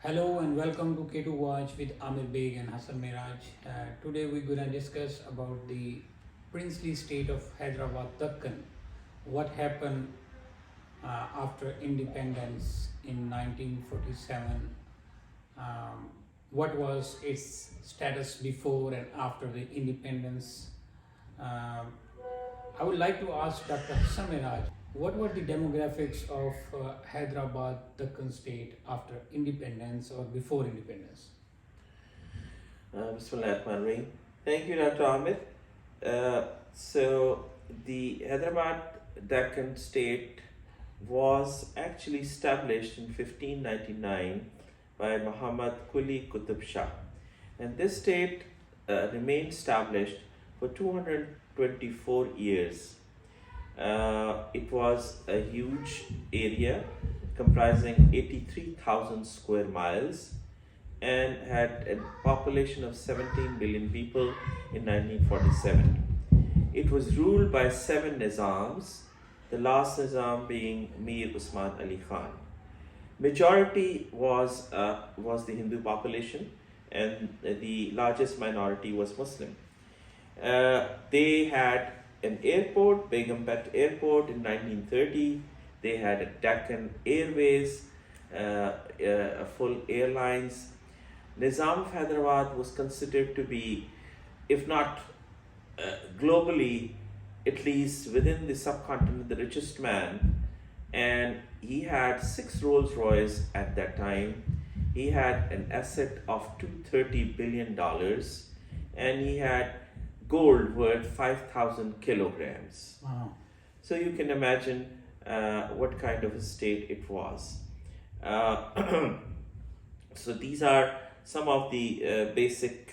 Hello and welcome to K2Watch with Aamer, Baig and Hasan Miraj. Today we're going to discuss about the princely state of Hyderabad Deccan. What happened after independence in 1947? Um, what was its status before and after the independence? Um, I would like to ask Dr. Hasan Miraj, what were the demographics of Hyderabad, Deccan state after independence or before independence? Bismillahirrahmanirrahim. Thank you, Dr. Ahmed. So, the Hyderabad Deccan state was actually established in 1599 by Muhammad Quli Qutb Shah. And this state remained established for 224 years. It was a huge area comprising 83,000 square miles and had a population of 17 billion people in 1947. It was ruled by 7 Nizams, the last Nizam being Mir Usman Ali Khan. Majority was the Hindu population, and the largest minority was Muslim. They had an airport, Begumpet Airport in 1930. They had a Deccan Airways, full airlines. Nizam of Hyderabad was considered to be, if not globally, at least within the subcontinent, the richest man. And he had 6 Rolls Royce at that time. He had an asset of $230 billion, and he had gold worth 5,000 kilograms. Wow. So you can imagine what kind of a state it was. So these are some of the basic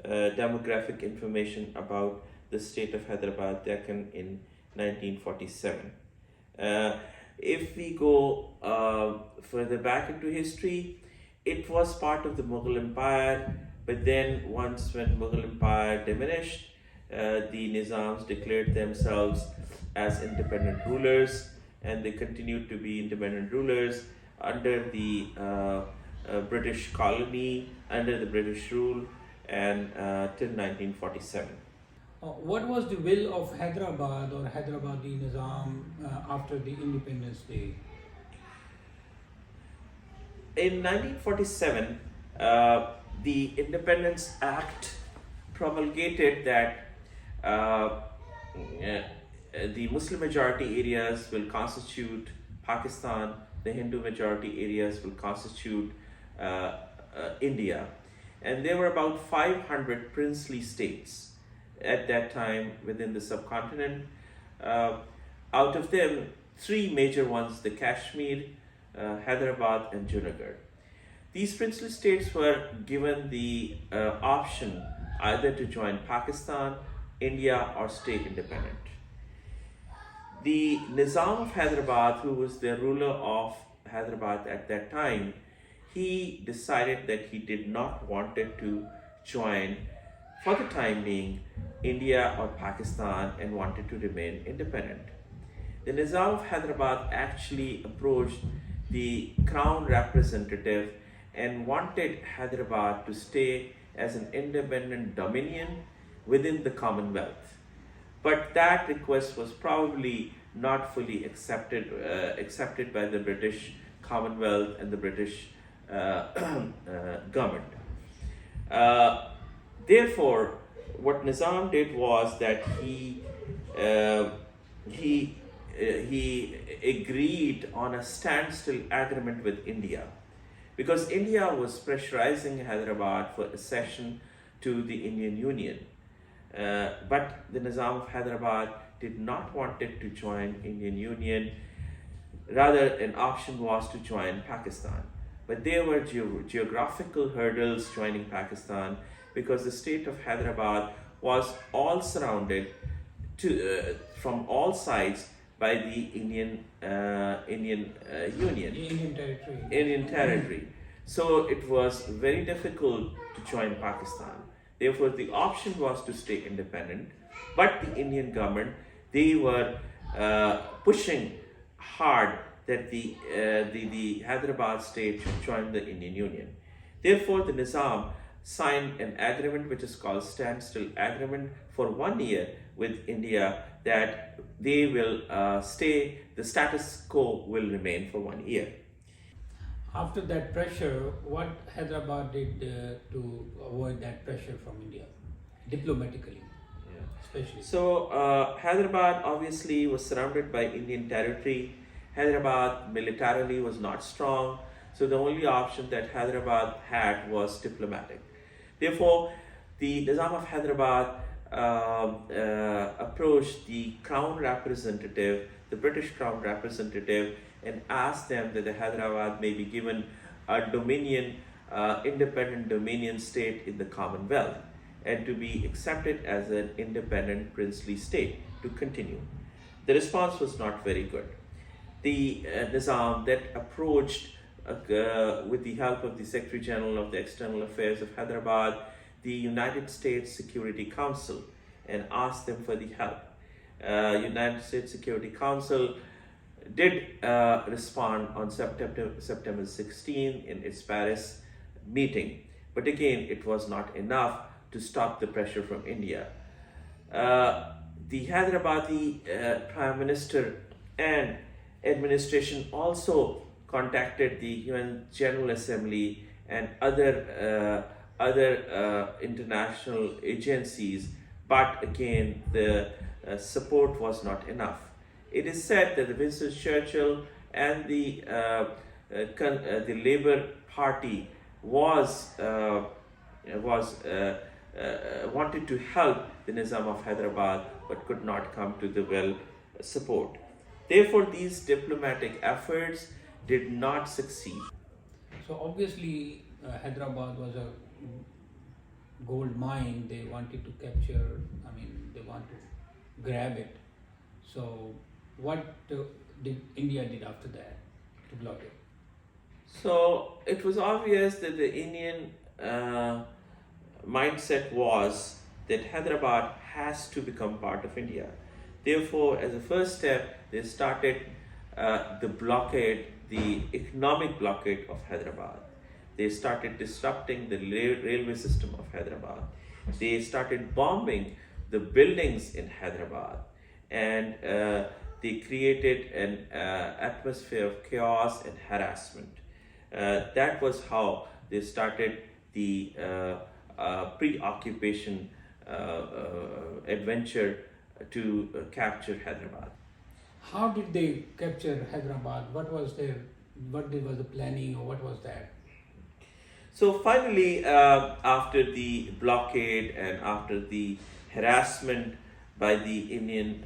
demographic information about the state of Hyderabad Deccan in 1947. If we go further back into history, it was part of the Mughal Empire, but then once when Mughal Empire diminished, the Nizams declared themselves as independent rulers, and they continued to be independent rulers under the British colony, under the British rule, and till 1947. What was the will of Hyderabad or Hyderabadi Nizam after the Independence Day? In 1947, the Independence Act promulgated that the Muslim majority areas will constitute Pakistan, the Hindu majority areas will constitute India. And there were about 500 princely states at that time within the subcontinent. Out of them, 3 major ones, the Kashmir, Hyderabad and Junagadh. These princely states were given the option either to join Pakistan, India or stay independent. The Nizam of Hyderabad, who was the ruler of Hyderabad at that time, he decided that he did not wanted to join for the time being India or Pakistan and wanted to remain independent. The Nizam of Hyderabad actually approached the crown representative and wanted Hyderabad to stay as an independent dominion within the Commonwealth. But that request was probably not fully accepted by the British Commonwealth and the British government. Therefore, what Nizam did was that he agreed on a standstill agreement with India, because India was pressurizing Hyderabad for accession to the Indian Union. But the Nizam of Hyderabad did not want it to join Indian Union. Rather, an option was to join Pakistan. But there were geographical hurdles joining Pakistan, because the state of Hyderabad was all surrounded from all sides by the Indian Union. Indian territory. So it was very difficult to join Pakistan. Therefore, the option was to stay independent. But the Indian government, they were pushing hard that the Hyderabad state should join the Indian Union. Therefore, the Nizam signed an agreement which is called standstill agreement for 1 year with India, that they will stay, the status quo will remain for 1 year. After that pressure, what Hyderabad did to avoid that pressure from India, diplomatically, especially? So, Hyderabad obviously was surrounded by Indian territory. Hyderabad militarily was not strong, so the only option that Hyderabad had was diplomatic. Therefore, the Nizam of Hyderabad approached the crown representative, the British crown representative, and asked them that the Hyderabad may be given a dominion, independent dominion state in the Commonwealth, and to be accepted as an independent princely state to continue. The response was not very good. The Nizam that approached with the help of the Secretary General of the External Affairs of Hyderabad, the United States Security Council, and asked them for the help. United States Security Council did respond on September 16 in its Paris meeting, but again it was not enough to stop the pressure from India. The Hyderabadi Prime Minister and administration also contacted the UN General Assembly and other international agencies, but again the support was not enough. It is said that the Winston Churchill and the Labour Party wanted to help the Nizam of Hyderabad, but could not come to the well support. Therefore, these diplomatic efforts did not succeed. So obviously, Hyderabad was a gold mine. They wanted to capture. I mean, they want to grab it. So, what did India did after that to block it? So it was obvious that the Indian mindset was that Hyderabad has to become part of India. Therefore, as a first step, they started the blockade, the economic blockade of Hyderabad. They started disrupting the railway system of Hyderabad. They started bombing the buildings in Hyderabad, and they created an atmosphere of chaos and harassment. That was how they started the pre-occupation adventure to capture Hyderabad. How did they capture Hyderabad? What was the planning, or what was that? So finally, after the blockade and after the harassment by the Indian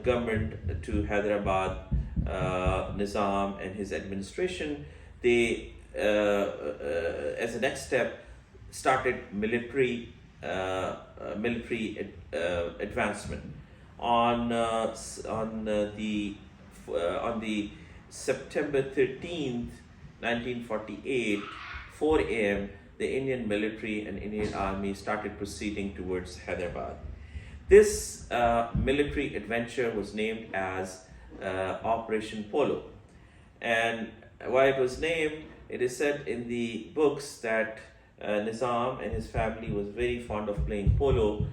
government to Hyderabad, Nizam and his administration, they, as a next step, started military advancement. On the September 13th, 1948, 4 a.m., the Indian military and Indian army started proceeding towards Hyderabad. This military adventure was named as Operation Polo. And why it was named, it is said in the books that Nizam and his family was very fond of playing polo.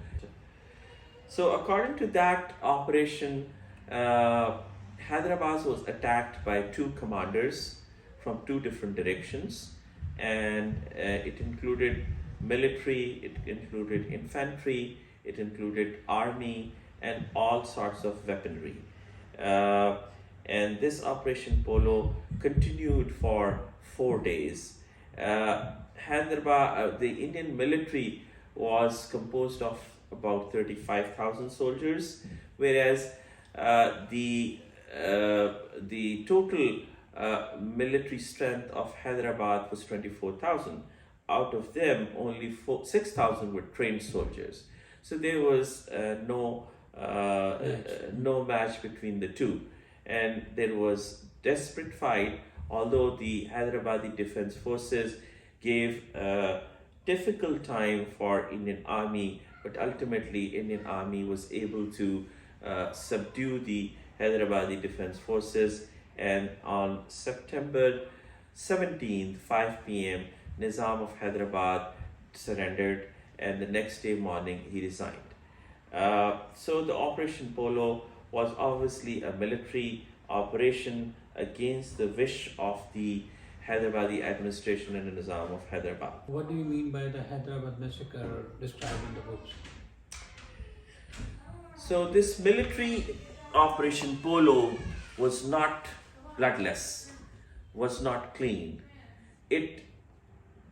So according to that operation, Hyderabad was attacked by two commanders from two different directions, and it included military, it included infantry, it included army, and all sorts of weaponry. And this Operation Polo continued for 4 days. Hyderabad, the Indian military was composed of about 35,000 soldiers, whereas the total military strength of Hyderabad was 24,000. Out of them, only 6,000 were trained soldiers. So there was no match between the two, and there was desperate fight. Although the Hyderabadi Defense Forces gave a difficult time for Indian Army, but ultimately Indian Army was able to subdue the Hyderabadi Defense Forces and on September 17th, 5 p.m., Nizam of Hyderabad surrendered, and the next day morning he resigned. So the Operation Polo was obviously a military operation against the wish of the Hyderabadi administration and the Nizam of Hyderabad. What do you mean by the Hyderabad massacre described in the books? So this military Operation Polo was not bloodless, was not clean. It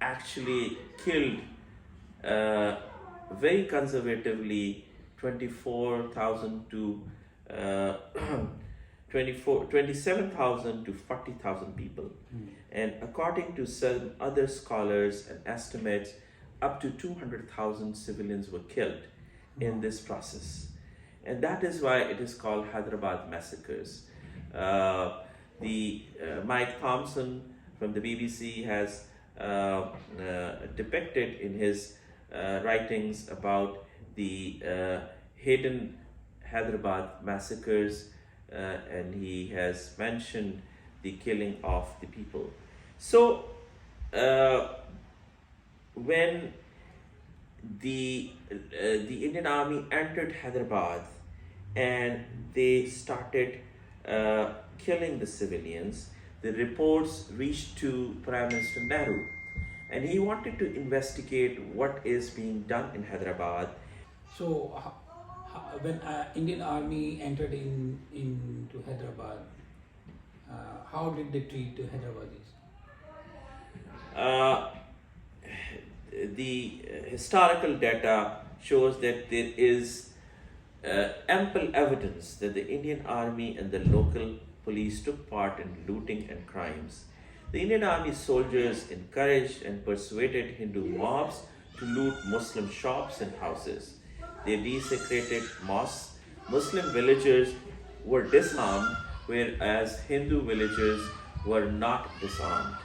actually killed very conservatively 24,000 to 27,000 to 40,000 people. And according to some other scholars and estimates, up to 200,000 civilians were killed in this process. And that is why it is called Hyderabad massacres. Mike Thompson from the BBC has depicted in his writings about the hidden Hyderabad massacres, and he has mentioned the killing of the people. So, when the Indian Army entered Hyderabad and they started killing the civilians, the reports reached to Prime Minister Nehru, and he wanted to investigate what is being done in Hyderabad. So, when Indian Army entered into Hyderabad, how did they treat the Hyderabadis? The historical data shows that there is ample evidence that the Indian Army and the local police took part in looting and crimes. The Indian Army soldiers encouraged and persuaded Hindu mobs to loot Muslim shops and houses. They desecrated mosques. Muslim villagers were disarmed, whereas Hindu villagers were not disarmed.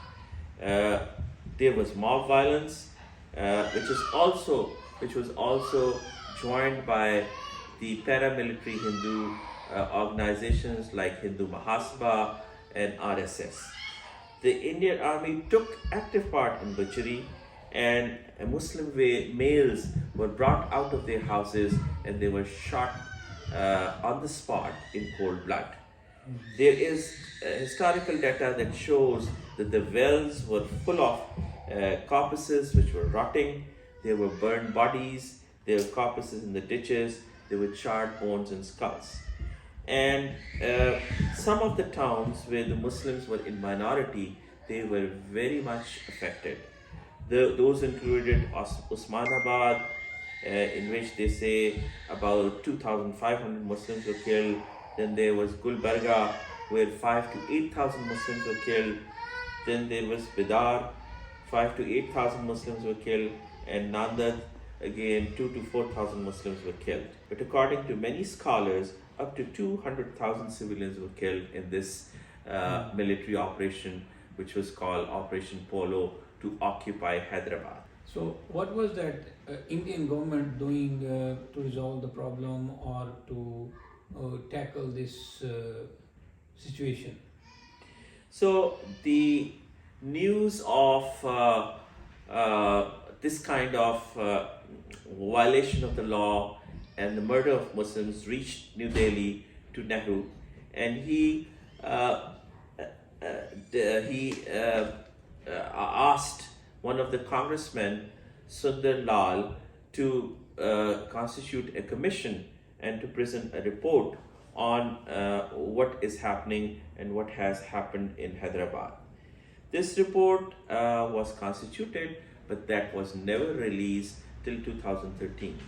There was mob violence, which was also joined by the paramilitary Hindu organizations like Hindu Mahasabha and RSS. The Indian Army took active part in butchery, and Muslim males were brought out of their houses and they were shot on the spot in cold blood. There is historical data that shows that the wells were full of corpses which were rotting. There were burned bodies, there were corpses in the ditches, there were charred bones and skulls. And some of the towns where the Muslims were in minority, they were very much affected. Those included Osmanabad, in which they say about 2,500 Muslims were killed. Then there was Gulbarga, where 5,000 to 8,000 Muslims were killed. Then there was Bidar, 5,000 to 8,000 Muslims were killed. And Nandad, again, 2,000 to 4,000 Muslims were killed. But according to many scholars, up to 200,000 civilians were killed in this military operation, which was called Operation Polo, to occupy Hyderabad. So, what was that Indian government doing to resolve the problem or to tackle this situation? So, the news of this kind of violation of the law and the murder of Muslims reached New Delhi to Nehru, and he asked one of the congressmen, Sunderlal, to constitute a commission and to present a report on what is happening and what has happened in Hyderabad. This report was constituted, but that was never released till 2013.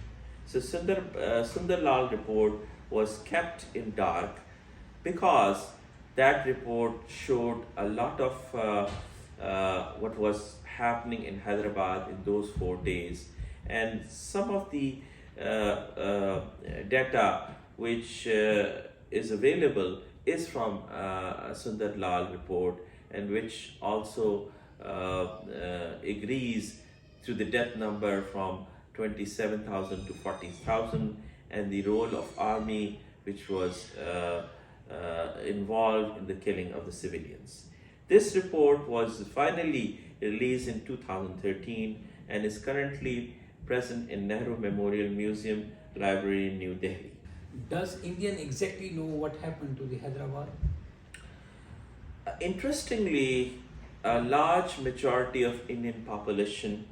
So Sunderlal report was kept in dark because that report showed a lot of what was happening in Hyderabad in those 4 days, and some of the data which is available is from Sunderlal report, and which also agrees to the death number from 27,000 to 40,000, and the role of army, which was involved in the killing of the civilians. This report was finally released in 2013 and is currently present in Nehru Memorial Museum Library in New Delhi. Does Indian exactly know what happened to the Hyderabad? Interestingly, a large majority of Indian population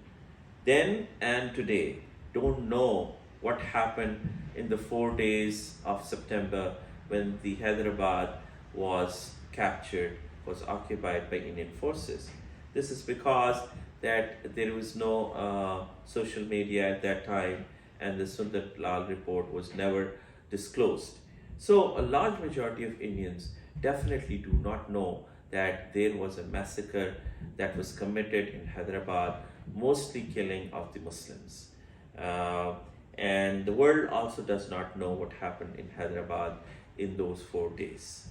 then and today don't know what happened in the 4 days of September when the Hyderabad was captured, was occupied by Indian forces. This is because that there was no social media at that time, and the Sunderlal report was never disclosed. So a large majority of Indians definitely do not know that there was a massacre that was committed in Hyderabad, mostly killing of the Muslims. And the world also does not know what happened in Hyderabad in those 4 days.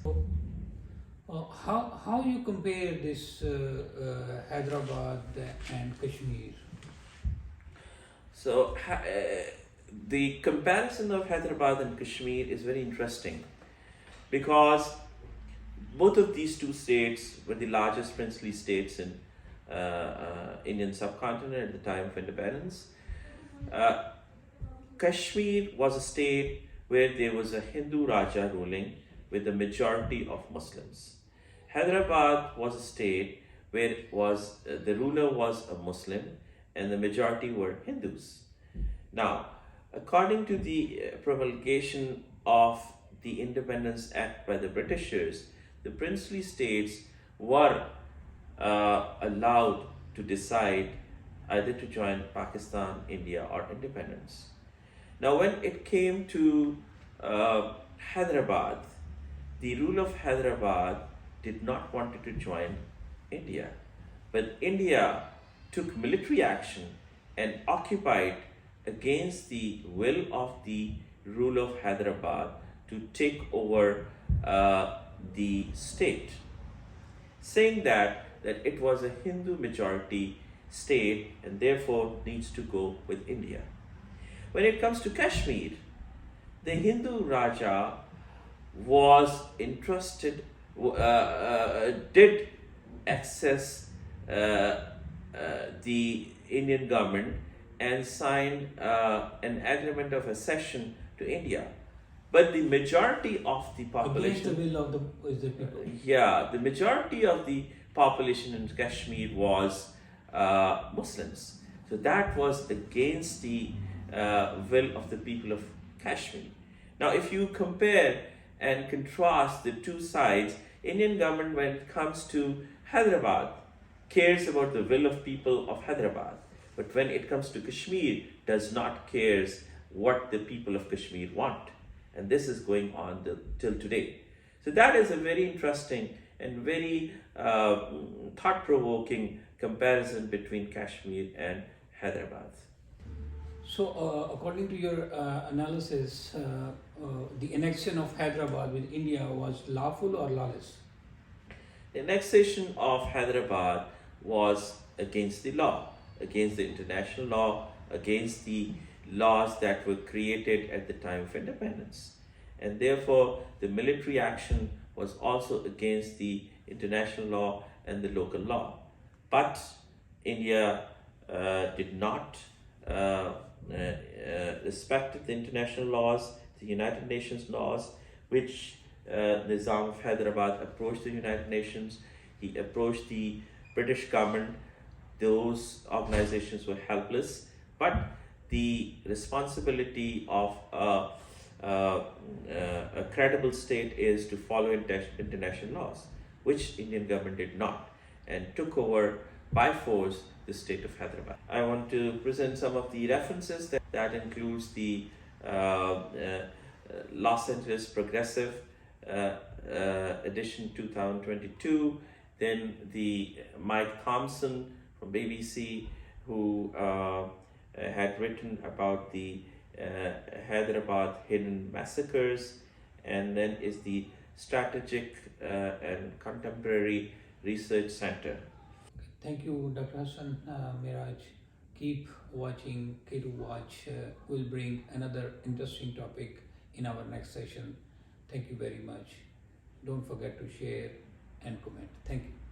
How you compare this Hyderabad and Kashmir? So the comparison of Hyderabad and Kashmir is very interesting because both of these two states were the largest princely states in Indian subcontinent at the time of independence. Kashmir was a state where there was a Hindu Raja ruling with a majority of Muslims. Hyderabad was a state where the ruler was a Muslim and the majority were Hindus. Now, according to the promulgation of the Independence Act by the Britishers, the princely states were allowed to decide either to join Pakistan, India, or independence. Now, when it came to Hyderabad, the ruler of Hyderabad did not want to join India, but India took military action and occupied against the will of the ruler of Hyderabad to take over the state, saying that it was a Hindu majority state and therefore needs to go with India. When it comes to Kashmir, the Hindu Raja was interested, did access the Indian government and signed an agreement of accession to India. But the majority of the population, against the will of the people. yeah, the majority of the population in Kashmir was Muslims. So that was against the will of the people of Kashmir. Now, if you compare and contrast the two sides, Indian government, when it comes to Hyderabad, cares about the will of people of Hyderabad. But when it comes to Kashmir, does not cares what the people of Kashmir want. And this is going on till today. So that is a very interesting and very thought-provoking comparison between Kashmir and Hyderabad. So, according to your analysis, the annexion of Hyderabad with India was lawful or lawless? The annexation of Hyderabad was against the law, against the international law, against the laws that were created at the time of independence. And therefore, the military action was also against the international law and the local law. But India did not respect the international laws, the United Nations laws, which Nizam of Hyderabad approached the United Nations. He approached the British government. Those organizations were helpless. But the responsibility of a credible state is to follow international laws, which Indian government did not, and took over by force the state of Hyderabad. I want to present some of the references that includes the Los Angeles Progressive edition 2022, then the Mike Thompson from BBC, who had written about the Hyderabad hidden massacres, and then is the Strategic and Contemporary Research Center. Thank you, Dr. Hasan. Miraj, keep watching K2Watch. We'll bring another interesting topic in our next session. Thank you very much. don't forget to share and comment. Thank you.